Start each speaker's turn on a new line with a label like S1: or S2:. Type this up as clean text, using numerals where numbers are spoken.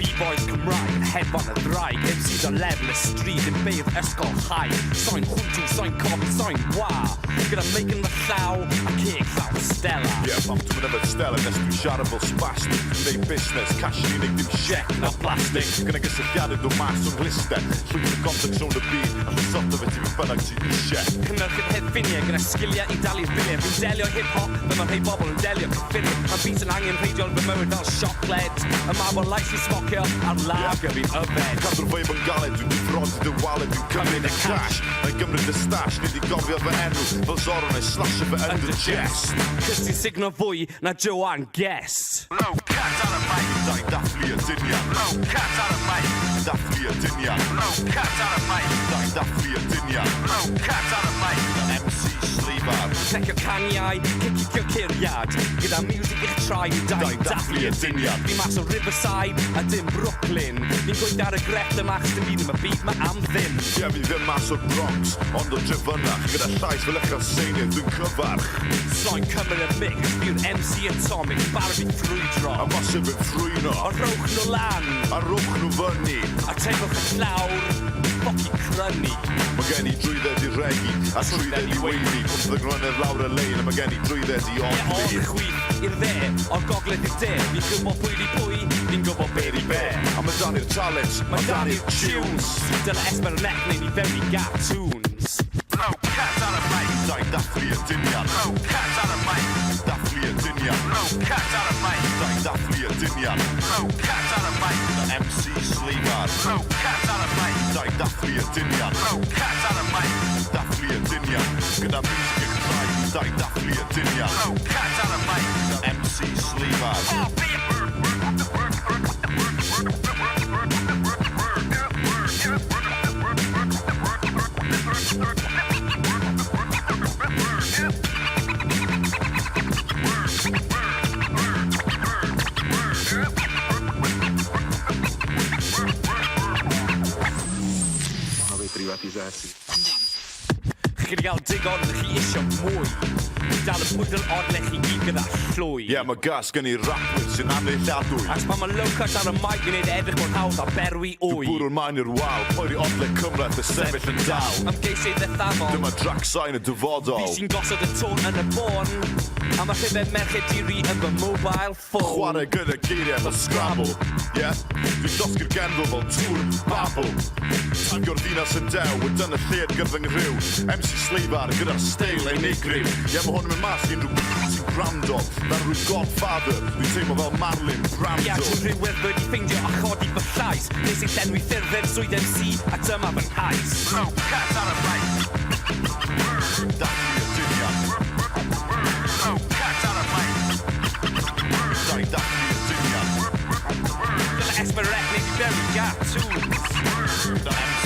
S1: B-boys Cymraeg yn hedfan y ddraig MCs o lefel y stryd yn beirdd ysgol high So'n hwntw, so'n cofi, so'n wa Gyda Megan fy llaw a ceg llaw Stella
S2: Pam dwi'n mynd efo Stella nes dwi'n siarad fel spastic Neu busnes, cash yn unig dim siec na plastic Gyda gysylltiadau dwi'n mas o'n gliste Llwyth y complex o'n y byd a llysota fe ti fi bynnag ti eisiau
S1: Cynhyrchydd hedfiniau gyda sgiliau i dalu'r biliau Fi'n delio hip-hop, fe mae'n rhai bobl yn delio cyffiniau Mae beats yn angen rheidiol fy mywyd fel siocled Y mabon lais i smocio ar lager fi'n yfed
S2: Cadw'r feib yn galed, dwi'n difrod i dy waled Dwi'n cymryd y cash, na'i gymryd y stash Nid i gofio fy enw, fel Zorro neu slasho fy end y chest
S1: Cys ti'n signo fwy na Joanne Guest
S3: Low cat ar y mic
S2: Da'i dathlu y dyniad
S3: Low cat ar y mic
S2: Dathlu y dyniad
S3: Low cat ar y mic
S2: Da'i dathlu y dyniad
S3: Low cat ar y mic
S2: MC Sleifar
S1: Tecio caniau, cicio curiad Gyda music i'ch trai, da'i dathlu y dyniad Fi mas o Riverside a dim Brooklyn Fi'n gweithio ar y grefft yma chos dim byd am y byd ma am ddim
S2: Fi ddim mas o'r Bronx, ond o drefynach Gyda llais fel eich seinydd dwi'n cyfarch
S1: So'n cymryd y mix, fi'n MC Atomic Barra fi ffrwydro
S2: A masif yn ffrwyno
S1: O rowch nhw lan,
S2: A rwch nhw fyny
S1: a tegwch y llawr Foci crynu
S2: Mae gen i drwydded i regi A trwydded i weini Pwnt ddygronedd lawr y lein A mae gen i drwydded i
S1: O'r
S2: ofni
S1: chwith i'r dde, o'r gogledd i'r de Fi'n gwybod pwy di pwy, fi'n gwybod be di be
S2: A mae dan i'r talent,
S1: Mae dan i'r tunes Dyna esber y nec neu ni very gap tunes
S3: Low cat ar y mic
S2: Da'i dathlu y dyniad
S3: Low cat ar y mic
S2: Dathlu y dyniad
S3: Low cat ar y mic
S2: Da'i dathlu y dyniad
S3: Low cat ar y mic
S2: MC Sleifar
S3: Low cat ar y mic
S2: Da'i dathlu y dyniad
S3: Low cat ar y mic
S2: Dathlu y dyniad Gyda music yn rhaid Da'i dathlu y dyniad
S3: Low cat ar y mic
S2: MC Sleifar
S3: Oh, be
S4: privatizatie.
S1: Chi wedi cael digon, chi isio mwy Dal y pwydl odlech i gyd gyda llwy
S2: Mae gas gen i rapwyr sy'n anneilladwy
S1: Ac pan mae low-cut ar y mic yn ei edrych mor hawdd a berwi wy
S2: Bwrw'n maen i'r wal Poeri odle cymraeth y sefyll yn dal
S1: Am geisydd ethafol
S2: Dyma drac sain y dyfodol
S1: Fi sy'n gosod y tôn yn y bôn A mae rhywbeth merched diri yn fy mobile phone
S2: Chwarae gyda geiriau fel Scrabble Dwi'n dosgu'r gendl fel tŵr babl Tangio'r ddinas yn dew Wedyn y lled gyda yng nghyw MC Sleifar gyda'r steil unigryw Mae hwn yn mynd mas i unrhyw sy'n gwrando Fel rhyw godfather Dwi'n teimlo fel Marlon Brando
S1: Dwi'n rhywedd wedi ffeindio a chodi fy llais Nes i llenwi ffurfedd swydd MC a dyma fy nhais
S3: Low cat ar y mic
S2: Dathlu y dyniad
S3: Low cat ar y mic
S2: Da'i dathlu y dyniad
S1: Dyle esber ethnig i berwi gap tunes
S2: Da MC